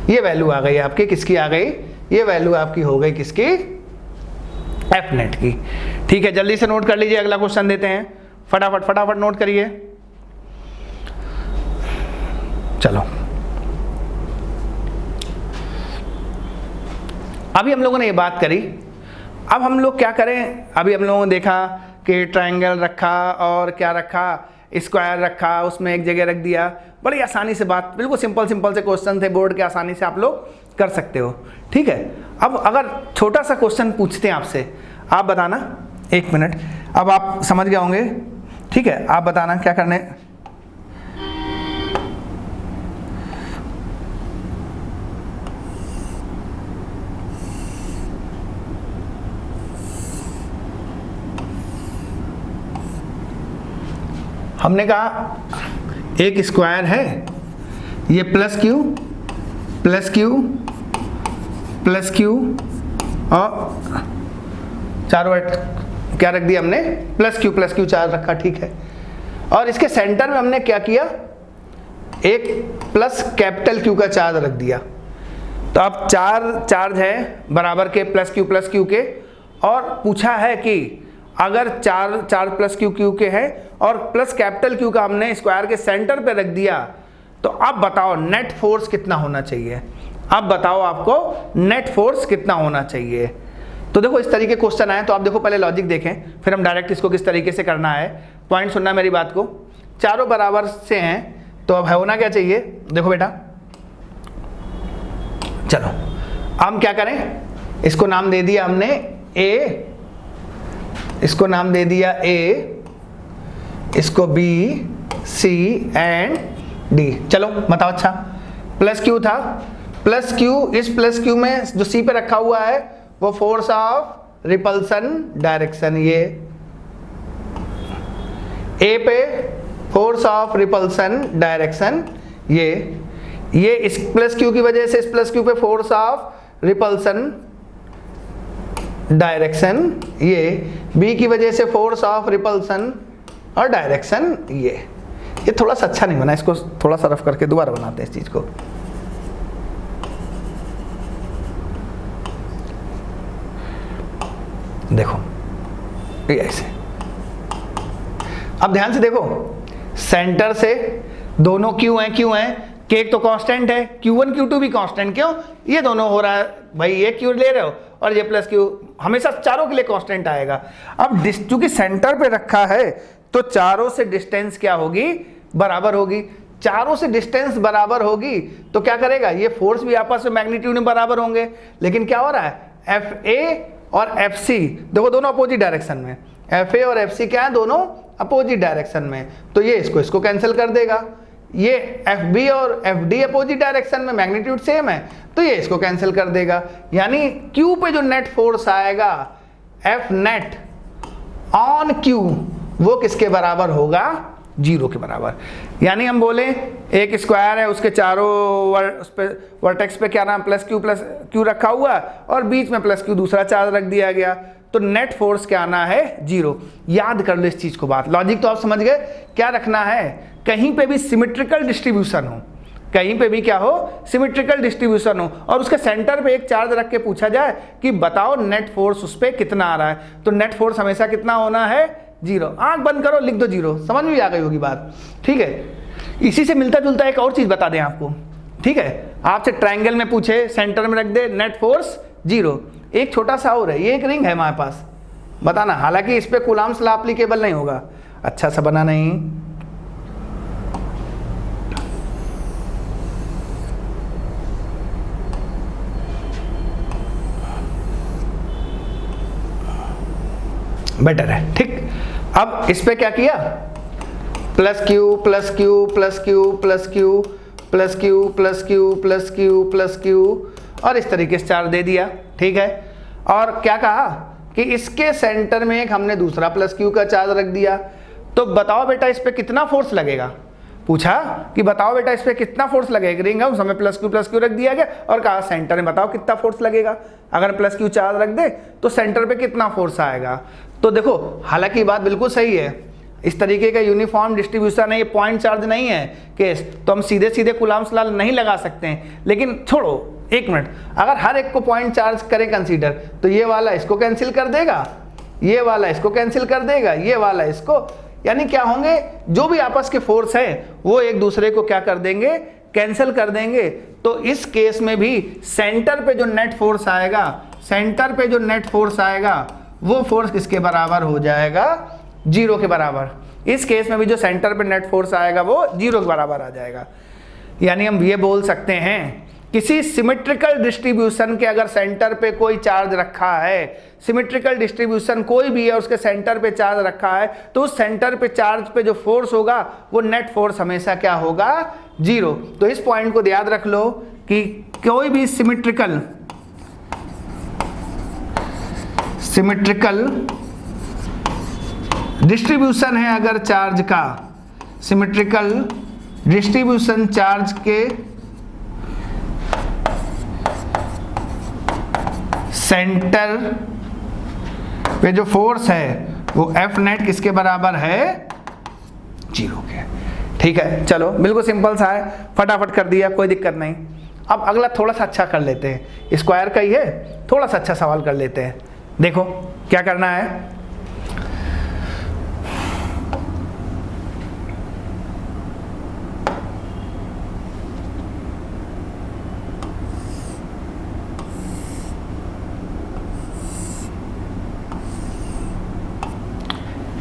ये वैल्यू आ गई आपकी, किसकी आ गई, ये वैल्यू आपकी हो गई किसकी, एफ नेट की। ठीक है, जल्दी से नोट कर लीजिए, अगला क्वेश्चन देते हैं, फटाफट फटाफट नोट करिए। चलो, अभी हम लोगों ने ये बात करी, अब हम लोग क्या करें, अभी हम लोगों ने देखा कि ट्रायंगल रखा और क्या रखा, स्क्वायर रखा, उसमें एक जगह रख दिया, बड़ी आसानी से बात, बिल्कुल सिंपल सिंपल से क्वेश्चन थे, बोर्ड के आसानी से आप लोग कर सकते हो। ठीक है, अब अगर छोटा सा क्वेश्चन पूछते हैं आपसे, आप बताना, 1 मिनट, अब आप समझ गए होंगे, ठीक है, आप बताना क्या करने, हमने कहा एक स्क्वायर है, ये plus Q plus Q plus Q और चारों क्या रख दिया हमने, प्लस क्यू 4 रखा, ठीक है, और इसके सेंटर में हमने क्या किया, एक प्लस कैपिटल क्यू का चार्ज रख दिया। तो अब 4 चार्ज है बराबर के प्लस क्यू के, और पूछा है कि अगर 4 प्लस क्यू के है और प्लस कैपिटल क्यू का हमने स्क्वायर के सेंटर पे रख दिया, तो अब बताओ नेट फोर्स कितना होना चाहिए, अब बताओ आपको नेट फोर्स कितना होना चाहिए। तो देखो इस तरीके क्वेश्चन आए, तो आप देखो पहले लॉजिक देखें, फिर हम डायरेक्ट इसको किस तरीके से करना है, पॉइंट सुनना मेरी बात को। चारों बराबर से हैं, तो अब होना क्या चाहिए, देखो बेटा, चलो हम क्या करें, इसको नाम दे दिया हमने ए, इसको नाम दे दिया ए, इसको बी, सी एंड डी। चलो बताओ, अच्छा प्लस क्यू था, प्लस क्यू, इस प्लस क्यू में जो सी पे रखा हुआ है वो फोर्स ऑफ रिपल्सन डायरेक्शन, ये ए पे फोर्स ऑफ रिपल्सन डायरेक्शन, ये इस प्लस क्यू की वजह से इस प्लस क्यू पे फोर्स ऑफ रिपल्सन डायरेक्शन, ये बी की वजह से फोर्स ऑफ रिपल्सन और डायरेक्शन, ये थोड़ा सा अच्छा नहीं बना, इसको थोड़ा सा रफ करके दोबारा बनाते हैं इस चीज को। देखो ये ऐसे, अब ध्यान से देखो, सेंटर से दोनों क्यू हैं, के एक तो कांस्टेंट है, Q1 Q2 भी कांस्टेंट, क्यों, ये दोनों हो रहा है भाई, ये क्यू ले रहे हो और ये प्लस क्यू, हमेशा चारों के लिए कांस्टेंट आएगा। अब चूंकि सेंटर पे रखा है तो चारों से डिस्टेंस क्या होगी, बराबर होगी, चारों से डिस्टेंस बराबर होगी तो क्या करेगा, ये फोर्स भी आपस में मैग्नीट्यूड में बराबर होंगे, लेकिन क्या हो रहा है, FA और FC देखो दोनों अपोजिट डायरेक्शन में, FA और FC क्या है, दोनों अपोजिट डायरेक्शन में, तो ये इसको कैंसिल कर देगा, ये FB और FD अपोजिट डायरेक्शन में मैग्नीट्यूड सेम है, तो ये इसको कैंसिल कर देगा, यानी Q पे जो नेट फोर्स आएगा F नेट ऑन Q वो किसके बराबर होगा, 0 के बराबर। यानी हम बोले एक स्क्वायर है, उसके चारों वर्टेक्स पे क्या नाम, प्लस क्यू रखा हुआ और बीच में प्लस क्यू दूसरा चार्ज रख दिया गया, तो नेट फोर्स क्या आना है, 0। याद कर लो इस चीज को, बात लॉजिक तो आप समझ गए, क्या रखना है, कहीं पे भी सिमेट्रिकल डिस्ट्रीब्यूशन हो, कहीं पे भी क्या हो, सिमेट्रिकल डिस्ट्रीब्यूशन हो, और उसके सेंटर पे एक चार्ज रख के पूछा जाए कि बताओ नेट फोर्स उस पर कितना आ रहा है, तो नेट फोर्स हमेशा कितना होना है, 0। आंख बंद करो, लिख दो 0, समझ में आ गई होगी बात, ठीक है। इसी से मिलता जुलता एक और चीज बता दें आपको, ठीक है, आपसे ट्रायंगल में पूछे, सेंटर में रख दे नेट फोर्स 0, एक छोटा सा और है, ये एक रिंग है हमारे पास, बताना, हालांकि इस पे कूलॉम्स लॉ एप्लीकेबल नहीं होगा, अच्छा सा बना नहीं, बेटर है, ठीक। अब इस पे क्या किया, plus Q plus Q plus Q plus Q plus Q plus Q plus Q plus Q, और इस तरीके से चार्ज दे दिया, ठीक है। और क्या कहा कि इसके सेंटर में एक हमने दूसरा प्लस क्यू का चार्ज रख दिया, तो बताओ बेटा इस पे कितना फोर्स लगेगा, पूछा कि बताओ बेटा इस पे कितना फोर्स लगेगा, रिंग है उस समय प्लस क्यू रख दिया गया, और कहा सेंटर में बताओ कितना फोर्स लगेगा, अगर प्लस क्यू चार्ज रख दे तो सेंटर पे कितना फोर्स आएगा। तो देखो हालांकि बात बिल्कुल सही है, इस तरीके का यूनिफॉर्म डिस्ट्रीब्यूशन है, ये पॉइंट चार्ज नहीं है केस, तो हम सीधे सीधे कूलम्ब्स लॉ नहीं लगा सकते हैं। लेकिन छोड़ो एक मिनट, अगर हर एक को पॉइंट चार्ज करें कंसीडर, तो ये वाला इसको कैंसिल कर देगा, ये वाला इसको कैंसिल कर देगा, ये वाला इसको, यानी क्या होंगे, जो भी आपस के फोर्स है वो एक दूसरे को क्या कर देंगे, कैंसिल कर देंगे। तो इस केस में भी सेंटर पे जो नेट फोर्स आएगा, सेंटर पे जो नेट फोर्स आएगा वो फोर्स किसके बराबर हो जाएगा, 0 के बराबर। इस केस में भी जो सेंटर पे नेट फोर्स आएगा वो 0 के बराबर आ जाएगा। यानी हम ये बोल सकते हैं किसी सिमेट्रिकल डिस्ट्रीब्यूशन के अगर सेंटर पे कोई चार्ज रखा है, सिमेट्रिकल डिस्ट्रीब्यूशन कोई भी है उसके सेंटर पे चार्ज रखा है, तो उस सेंटर पे चार्ज पे जो फोर्स होगा वो नेट फोर्स हमेशा क्या होगा, 0। तो इस पॉइंट को याद रख लो कि कोई भी सिमेट्रिकल डिस्ट्रीब्यूशन है अगर चार्ज का, सिमेट्रिकल डिस्ट्रीब्यूशन चार्ज के सेंटर पे जो फोर्स है वो F नेट किसके बराबर है, 0 के। ठीक है, चलो बिल्कुल सिंपल सा है, फटाफट कर दिया, कोई दिक्कत नहीं। अब अगला थोड़ा सा अच्छा कर लेते हैं, स्क्वायर का ही है, थोड़ा सा अच्छा सवाल कर लेते हैं। देखो क्या करना है,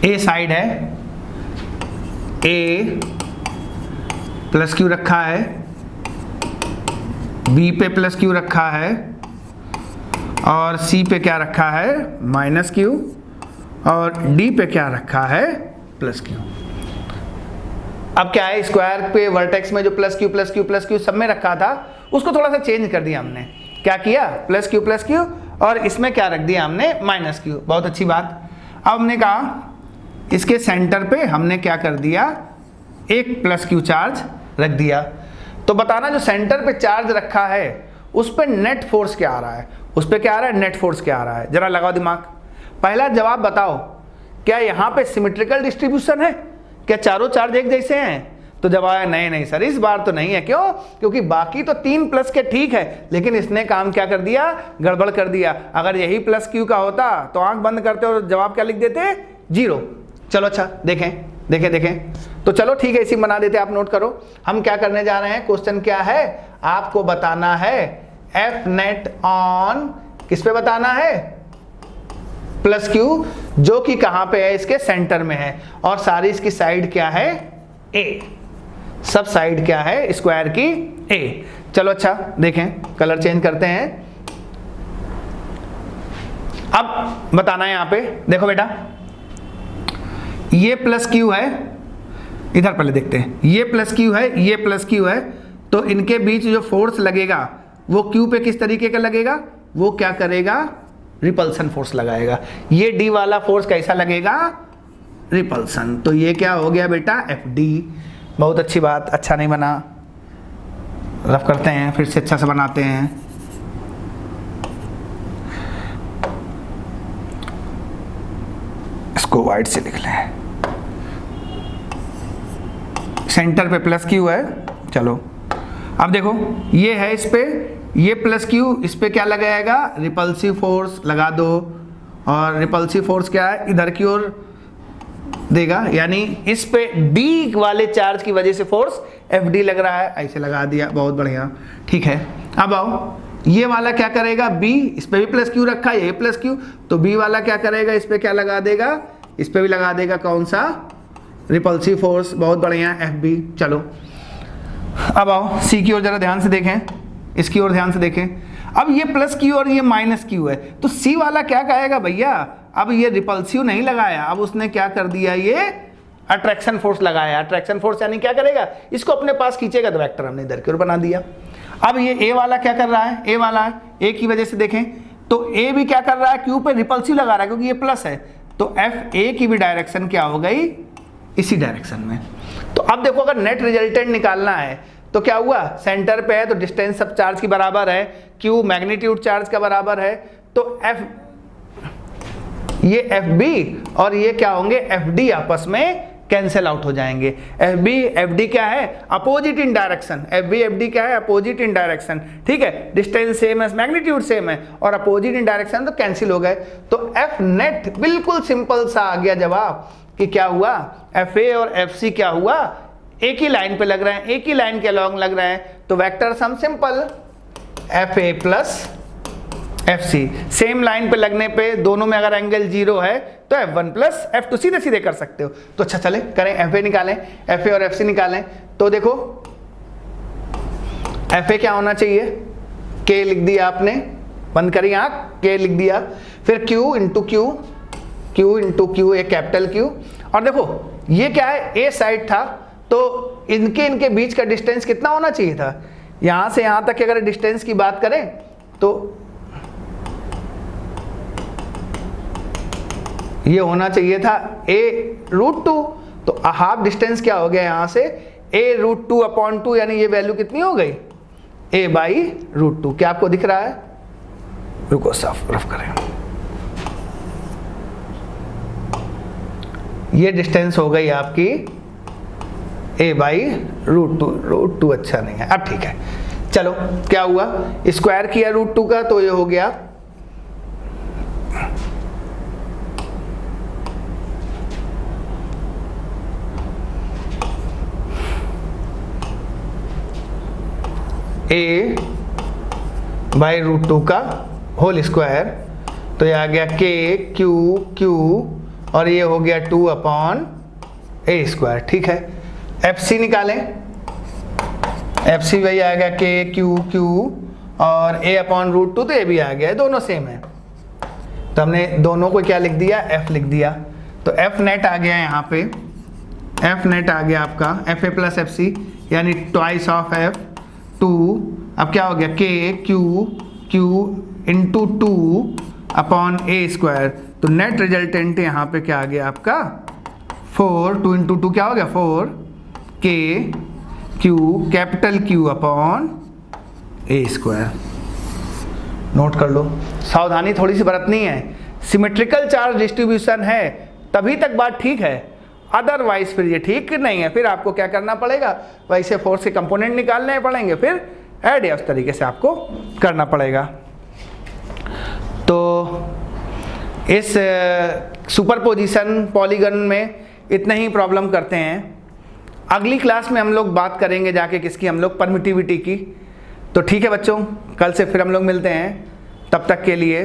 ए साइड है, ए प्लस क्यू रखा है, बी पे प्लस क्यू रखा है, और सी पे क्या रखा है, माइनस क्यू, और डी पे क्या रखा है, प्लस क्यू। अब क्या है, स्क्वायर पे वर्टेक्स में जो प्लस क्यू सब में रखा था उसको थोड़ा सा चेंज कर दिया हमने। क्या किया, प्लस क्यू, और इसमें क्या रख दिया हमने, माइनस क्यू। बहुत अच्छी बात। अब हमने कहा इसके सेंटर पे हमने क्या कर दिया, एक प्लस क्यू चार्ज रख दिया। तो बताना जो सेंटर पे चार्ज रखा है उस पे नेट फोर्स क्या आ रहा है, उस पे क्या आ रहा है, नेट फोर्स क्या आ रहा है, जरा लगाओ दिमाग। पहला जवाब बताओ, क्या यहाँ पे सिमेट्रिकल डिस्ट्रीब्यूशन है, क्या चारों चार्ज एक जैसे हैं? तो जवाब है नहीं सर, इस बार तो नहीं है। क्यों? क्योंकि बाकी तो 3 प्लस के ठीक है, लेकिन इसने काम क्या कर दिया, गड़बड़ कर दिया। अगर यही प्लस क्यू का होता तो आंख बंद करते और जवाब क्या लिख देते, 0। चलो अच्छा देखें। तो चलो ठीक है, इसी बना देते, आप नोट करो। हम क्या करने जा रहे हैं, क्वेश्चन क्या है, आपको बताना है एफ नेट ऑन, किस पे बताना है, प्लस क्यू, जो कि कहां पे है, इसके सेंटर में है, और सारी इसकी साइड क्या है, ए, सब साइड क्या है स्क्वायर की, ए। चलो अच्छा देखें, कलर चेंज करते हैं। अब बताना है यहां पे, देखो बेटा, ये प्लस क्यू है, इधर पहले देखते हैं, ये प्लस क्यू है, ये प्लस क्यू है, तो इनके बीच जो फोर्स लगेगा वो क्यू पे किस तरीके का लगेगा, वो क्या करेगा, रिपल्सन फोर्स लगाएगा। ये डी वाला फोर्स कैसा लगेगा, रिपल्सन। तो ये क्या हो गया बेटा, एफ डी। बहुत अच्छी बात, अच्छा नहीं बना, रफ करते हैं, फिर से अच्छा से बनाते हैं। इसको वाइट से लिख लें, सेंटर पे प्लस क्यू है। चलो अब देखो, ये है, इस पे ये प्लस क्यू, इस पे क्या लगाएगा, रिपल्सिव फोर्स लगा दो, और रिपल्सिव फोर्स क्या है, इधर की ओर देगा, यानी इस पे डी वाले चार्ज की वजह से फोर्स एफ डी लग रहा है, ऐसे लगा दिया, बहुत बढ़िया। ठीक है, अब आओ, ये वाला क्या करेगा, बी, इस पे भी प्लस क्यू रखा है, ये प्लस क्यू, तो बी वाला क्या करेगा, इस पे क्या लगा देगा, इस पे भी लगा देगा, कौन सा, रिपल्सिव फोर्स। बहुत बढ़िया, एफ बी। चलो अब आओ, सी की ओर जरा ध्यान से देखें, इसकी ओर ध्यान से देखें। अब ये प्लस क्यू और ये माइनस क्यू है, तो सी वाला क्या कहेगा, भैया अब ये रिपल्सिव नहीं लगाया, अब उसने क्या कर दिया, ये अट्रैक्शन फोर्स लगाया। अट्रैक्शन फोर्स यानी क्या करेगा, इसको अपने पास खींचेगा, तो वेक्टर हमने इधर की ओर बना दिया। अब ये ए वाला क्या कर रहा है, ए वाला ए की वजह से देखें तो ए भी क्या कर रहा है, क्यू पे रिपल्सिव लगा रहा है, क्योंकि ये प्लस है, तो एफ ए की भी डायरेक्शन क्या हो गई, इसी डायरेक्शन में। तो अब देखो, अगर नेट रिजल्टेंट निकालना है तो क्या हुआ, सेंटर पे है तो डिस्टेंस सब चार्ज की बराबर है, क्यू मैग्नीट्यूड चार्ज का बराबर है, तो एफ, ये एफ बी और ये क्या होंगे, एफ डी आपस में कैंसिल आउट हो जाएंगे। एफ बी एफ डी क्या है, opposite in direction, F B F D क्या है, अपोजिट इन डायरेक्शन, ठीक है, डिस्टेंस सेम है, मैग्नीट्यूड सेम है और अपोजिट इन डायरेक्शन तो कैंसिल हो गए। तो एफ नेट बिल्कुल सिंपल सा आ गया जवाब कि क्या हुआ, एफ ए और एफ सी क्या हुआ, एक ही लाइन पे लग रहे हैं, एक ही लाइन के अलॉन्ग लग रहे हैं, तो vector sum simple F A plus F C. Same line पे लगने पे दोनों में अगर एंगल 0 है तो F1 प्लस F2 सीधे सीधे कर सकते हो। तो अच्छा चले करें, एफ ए निकालें, एफ ए और एफ सी निकालें। तो देखो एफ ए क्या होना चाहिए, K लिख दिया आपने, बंद करी आंख, K लिख दिया, फिर Q into Q, Q into Q, एक कैपिटल Q। और देखो ये क्या है, ए साइड था तो इनके बीच का डिस्टेंस कितना होना चाहिए था, यहां से यहां तक अगर डिस्टेंस की बात करें तो ये होना चाहिए था a√2, तो हाफ डिस्टेंस क्या हो गया यहां से a√2/2, यानी ये वैल्यू कितनी हो गई a/√2। क्या आपको दिख रहा है, रुको साफ रफ करें, ये डिस्टेंस हो गई आपकी a/√2। अच्छा नहीं है, अब ठीक है। चलो क्या हुआ, स्क्वायर किया √2 का तो ये हो गया a/√2 का होल स्क्वायर, तो ये आ गया k q और ये हो गया 2/a², ठीक है। एफ सी निकालें, एफ सी वही आ गया k q और a/√2, तो ये भी आ गया, दोनों सेम है, तो हमने दोनों को क्या लिख दिया, f लिख दिया। तो f नेट आ गया यहाँ पे, f नेट आ गया आपका F A plus F C, यानी ट्वाइस ऑफ f2। अब क्या हो गया k q इंटू 2/a², तो नेट रिजल्टेंट यहाँ पे क्या आ गया आपका 4, 2 इंटू 2 क्या हो गया 4, k q capital Q/a²। Note कर लो, सावधानी थोड़ी सी बरतनी है, सिमेट्रिकल चार्ज डिस्ट्रीब्यूशन है तभी तक बात ठीक है, अदरवाइज फिर ये ठीक नहीं है, फिर आपको क्या करना पड़ेगा, वैसे फोर्स के कंपोनेंट निकालने पड़ेंगे, फिर ऐड या उस तरीके से आपको करना पड़ेगा। तो इस सुपरपोजिशन पॉलीगन में इतना ही प्रॉब्लम करते हैं। अगली क्लास में हम लोग बात करेंगे जाके किसकी, हम लोग परमिटिविटी की। तो ठीक है बच्चों, कल से फिर हम लोग मिलते हैं, तब तक के लिए